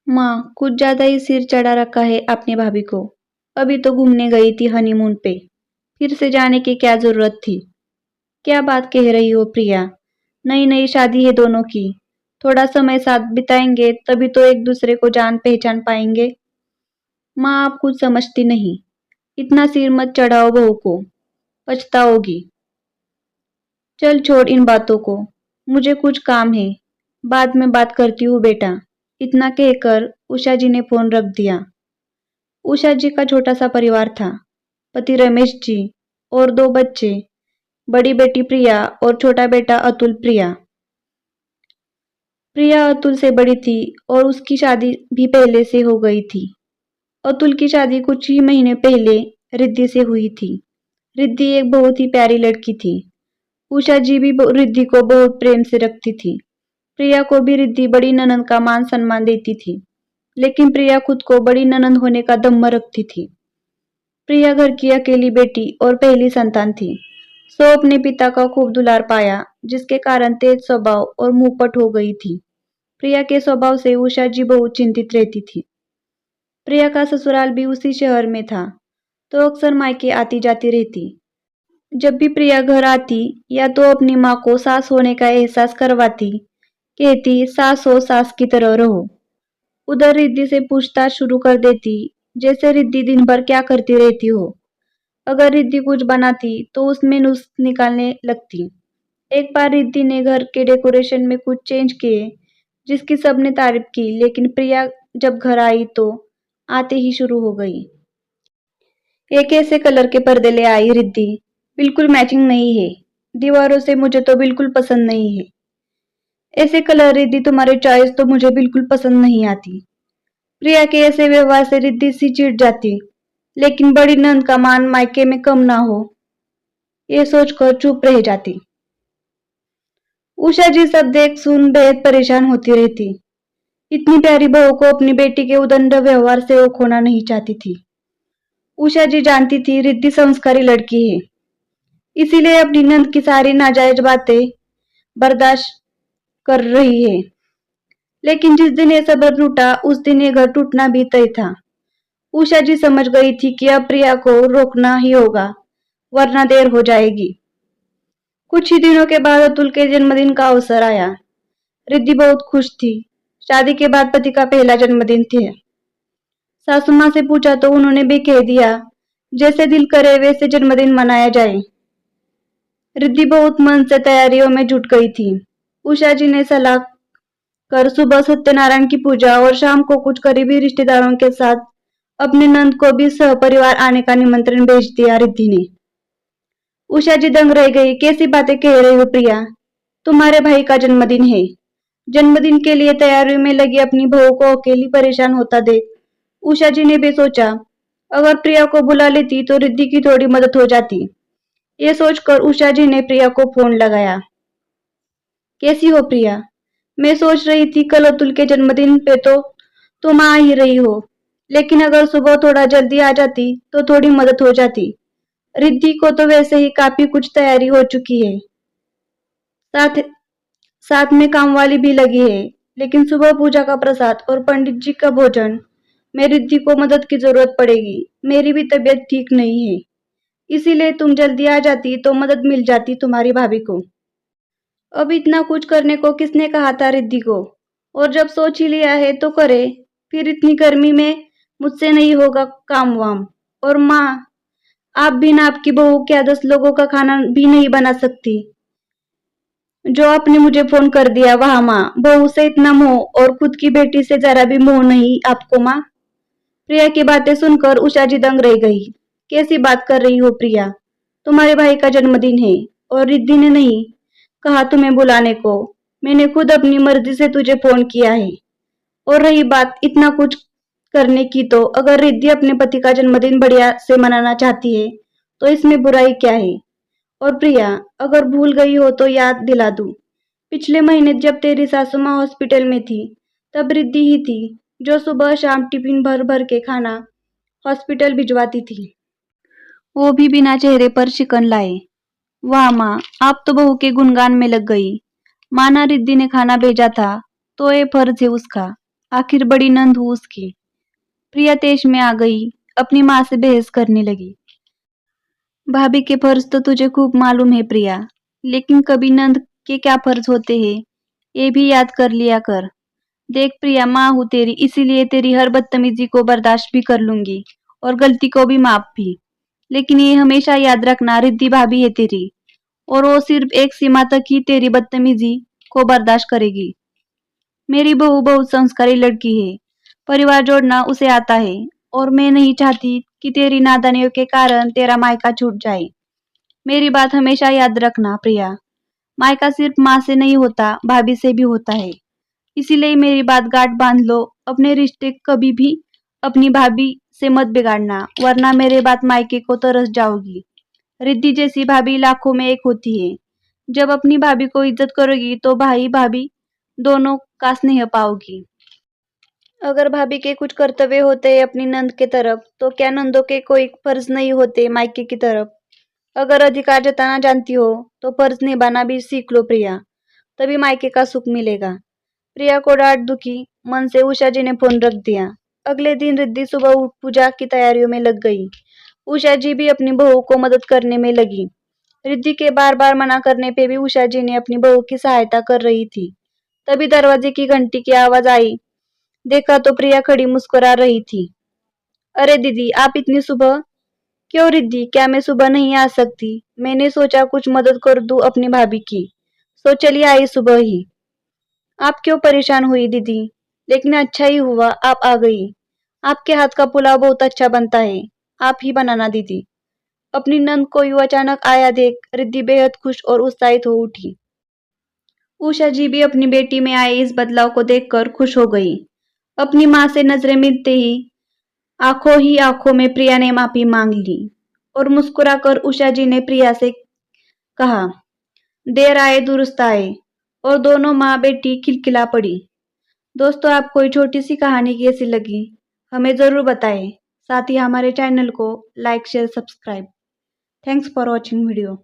माँ, कुछ ज्यादा ही सिर चढ़ा रखा है आपने भाभी को। अभी तो घूमने गई थी हनीमून पे, फिर से जाने की क्या जरूरत थी? क्या बात कह रही हो प्रिया? नई नई शादी है दोनों की। थोड़ा समय साथ बिताएंगे तभी तो एक दूसरे को जान पहचान पाएंगे। माँ, आप कुछ समझती नहीं। इतना सिर मत चढ़ाओ बहू को, पछताओगी। चल छोड़ इन बातों को, मुझे कुछ काम है। बाद में बात करती हूँ बेटा। इतना कहकर उषा जी ने फोन रख दिया। उषा जी का छोटा सा परिवार था। पति रमेश जी और दो बच्चे, बड़ी बेटी प्रिया और छोटा बेटा अतुल। प्रिया प्रिया अतुल से बड़ी थी और उसकी शादी भी पहले से हो गई थी। अतुल की शादी कुछ ही महीने पहले रिद्धि से हुई थी। रिद्धि एक बहुत ही प्यारी लड़की थी। उषा जी भी रिद्धि को बहुत प्रेम से रखती थी। प्रिया को भी रिद्धि बड़ी ननंद का मान सम्मान देती थी, लेकिन प्रिया खुद को बड़ी ननंद होने का दम्भ रखती थी। प्रिया घर की अकेली बेटी और पहली संतान थी। सो अपने पिता का खूब दुलार पाया, जिसके कारण तेज स्वभाव और मुंहपट हो गई थी। प्रिया के स्वभाव से उषा जी बहुत चिंतित रहती थी। प्रिया का ससुराल भी उसी शहर में था, तो अक्सर मायके आती जाती रहती। जब भी प्रिया घर आती या तो अपनी माँ को सास होने का एहसास करवाती, कहती सास हो सास की तरह रहो। उधर रिद्धि से पूछताछ शुरू कर देती, जैसे रिद्धि दिन भर क्या करती रहती हो। अगर रिद्धि कुछ बनाती तो उसमें नुक्स निकालने लगती। एक बार रिद्धि ने घर के डेकोरेशन में कुछ चेंज किए, जिसकी सबने तारीफ की, लेकिन प्रिया जब घर आई तो आते ही शुरू हो गई। एक ऐसे कलर के पर्दे ले आई रिद्धि, बिल्कुल मैचिंग नहीं है। दीवारों से मुझे तो बिल्कुल पसंद नहीं है। ऐसे कलर रिद्धि तुम्हारी चॉइस तो मुझे बिल्कुल पसंद नहीं आती। प्रिया के ऐसे व्यवहार से रिद्धि सी चिढ़ जाती, लेकिन बड़ी नंद का मान मायके में कम ना हो, ये सोचकर चुप रह जाती। उषा जी सब देख सुन बेहद परेशान होती रहती। इतनी प्यारी बहू को अपनी बेटी के उदंड व्यवहार से वो खोना नहीं चाहती थी। उषा जी जानती थी रिद्धि संस्कारी लड़की है, इसीलिए अपनी नंद की सारी नाजायज बातें बर्दाश्त कर रही है। लेकिन जिस दिन ये सब्र टूटा, उस दिन ये घर टूटना भी तय था। उषा जी समझ गई थी कि अब प्रिया को रोकना ही होगा, वरना देर हो जाएगी। कुछ ही दिनों के बाद अतुल के जन्मदिन का अवसर आया। रिद्धि बहुत खुश थी। शादी के बाद पति का पहला जन्मदिन थे। सासू माँ से पूछा तो उन्होंने भी कह दिया, जैसे दिल करे वैसे जन्मदिन मनाया जाए। रिद्धि बहुत मन से तैयारियों में जुट गई थी। उषा जी ने सलाह कर सुबह सत्यनारायण की पूजा और शाम को कुछ करीबी रिश्तेदारों के साथ अपने नंद को भी सहपरिवार आने का निमंत्रण भेज दिया। रिद्धि ने। उषा जी दंग रह गई, कैसी बातें कह रही हो प्रिया? तुम्हारे भाई का जन्मदिन है। जन्मदिन के लिए तैयारियों में लगी अपनी बहू को अकेली परेशान होता देख उषा जी ने भी सोचा, अगर प्रिया को बुला लेती तो रिद्धि की थोड़ी मदद हो जाती। ये सोचकर उषा जी ने प्रिया को फोन लगाया। कैसी हो प्रिया? मैं सोच रही थी कल अतुल के जन्मदिन पे तो तुम आ ही रही हो, लेकिन अगर सुबह थोड़ा जल्दी आ जाती तो थोड़ी मदद हो जाती। रिद्धि को तो वैसे ही काफी कुछ तैयारी हो चुकी है, साथ साथ में काम वाली भी लगी है, लेकिन सुबह पूजा का प्रसाद और पंडित जी का भोजन में रिद्धि को मदद की जरूरत पड़ेगी। मेरी भी तबीयत ठीक नहीं है, इसीलिए तुम जल्दी आ जाती तो मदद मिल जाती तुम्हारी भाभी को। अब इतना कुछ करने को किसने कहा था रिद्धि को? और जब सोच ही लिया है तो करे। फिर इतनी गर्मी में मुझसे नहीं होगा काम वाम। और माँ, आप भी ना आपकी बहू क्या 10 लोगों का खाना भी नहीं बना सकती? जो आपने मुझे फोन कर दिया, वाह माँ, बहू से इतना मोह और खुद की बेटी से जरा भी मोह नहीं आपको माँ? प्रिया की बातें सुनकर उषा जी दंग रह गई। कैसी बात कर रही हो प्रिया? तुम्हारे भाई का जन्मदिन है और रिद्धि ने नहीं कहा तुम्हें बुलाने को। मैंने खुद अपनी मर्जी से तुझे फोन किया है। और रही बात इतना कुछ करने की, तो अगर रिद्धि अपने पति का जन्मदिन बढ़िया से मनाना चाहती है तो इसमें बुराई क्या है? और प्रिया, अगर भूल गई हो तो याद दिला दूं, पिछले महीने जब तेरी सासू माँ हॉस्पिटल में थी, तब रिद्धि ही थी जो सुबह शाम टिफिन भर भर के खाना हॉस्पिटल भिजवाती थी, वो भी बिना चेहरे पर शिकन लाए। वाह माँ, आप तो बहू के गुणगान में लग गई। माना रिद्धि ने खाना भेजा था तो ये फर्ज है उसका। आखिर बड़ी नंद हूँ उसकी। प्रिया तेज में आ गई, अपनी माँ से बहस करने लगी। भाभी के फर्ज तो तुझे खूब मालूम है प्रिया, लेकिन कभी नंद के क्या फर्ज होते हैं ये भी याद कर लिया कर। देख प्रिया, माँ हूँ तेरी, इसीलिए तेरी हर बदतमीजी को बर्दाश्त भी कर लूंगी और गलती को भी माफ भी। लेकिन ये हमेशा याद रखना, रिद्धि भाभी है तेरी और वो सिर्फ एक सीमा तक ही तेरी बदतमीजी को बर्दाश्त करेगी। मेरी बहू बहुत संस्कारी लड़की है, परिवार जोड़ना उसे आता है और मैं नहीं चाहती कि तेरी नादानियों के कारण तेरा मायका छूट जाए। मेरी बात हमेशा याद रखना प्रिया, मायका सिर्फ माँ से नहीं होता, भाभी से भी होता है। इसीलिए मेरी बात गांठ बांध लो, अपने रिश्ते कभी भी अपनी भाभी से मत बिगाड़ना, वरना मेरे बात मायके को तरस जाओगी। रिद्धि जैसी भाभी लाखों में एक होती है। जब अपनी भाभी को इज्जत करोगी तो भाई भाभी दोनों का स्नेह पाओगी। अगर भाभी के कुछ कर्तव्य होते हैं अपनी नंद के तरफ, तो क्या नंदों के कोई फर्ज नहीं होते मायके की तरफ? अगर अधिकार जताना जानती हो तो फर्ज निभाना भी सीख लो प्रिया, तभी मायके का सुख मिलेगा। प्रिया को डांट दुखी मन से उषा जी ने फोन रख दिया। अगले दिन रिद्धि सुबह उठ पूजा की तैयारियों में लग गई। उषा जी भी अपनी बहू को मदद करने में लगी। रिद्धि के बार बार मना करने पे भी उषा जी ने अपनी बहू की सहायता कर रही थी। तभी दरवाजे की घंटी की आवाज आई। देखा तो प्रिया खड़ी मुस्कुरा रही थी। अरे दीदी, आप इतनी सुबह? क्यों रिद्धि, क्या मैं सुबह नहीं आ सकती? मैंने सोचा कुछ मदद कर दूं अपनी भाभी की, सो चलिए आई सुबह ही। आप क्यों परेशान हुई दीदी? लेकिन अच्छा ही हुआ आप आ गई। आपके हाथ का पुलाव बहुत अच्छा बनता है, आप ही बनाना दीदी। अपनी नंद को यूं अचानक आया देख रिद्धि बेहद खुश और उत्साहित हो उठी। उषा जी भी अपनी बेटी में आए इस बदलाव को देखकर खुश हो गई। अपनी माँ से नजरें मिलते ही आंखों में प्रिया ने माफी मांग ली और मुस्कुराकर उषा जी ने प्रिया से कहा, देर आए दुरुस्त आए, और दोनों माँ बेटी खिलखिला पड़ी। दोस्तों, आपको ये छोटी सी कहानी कैसी लगी हमें जरूर बताएं। साथ ही हमारे चैनल को like share subscribe. Thanks for watching video.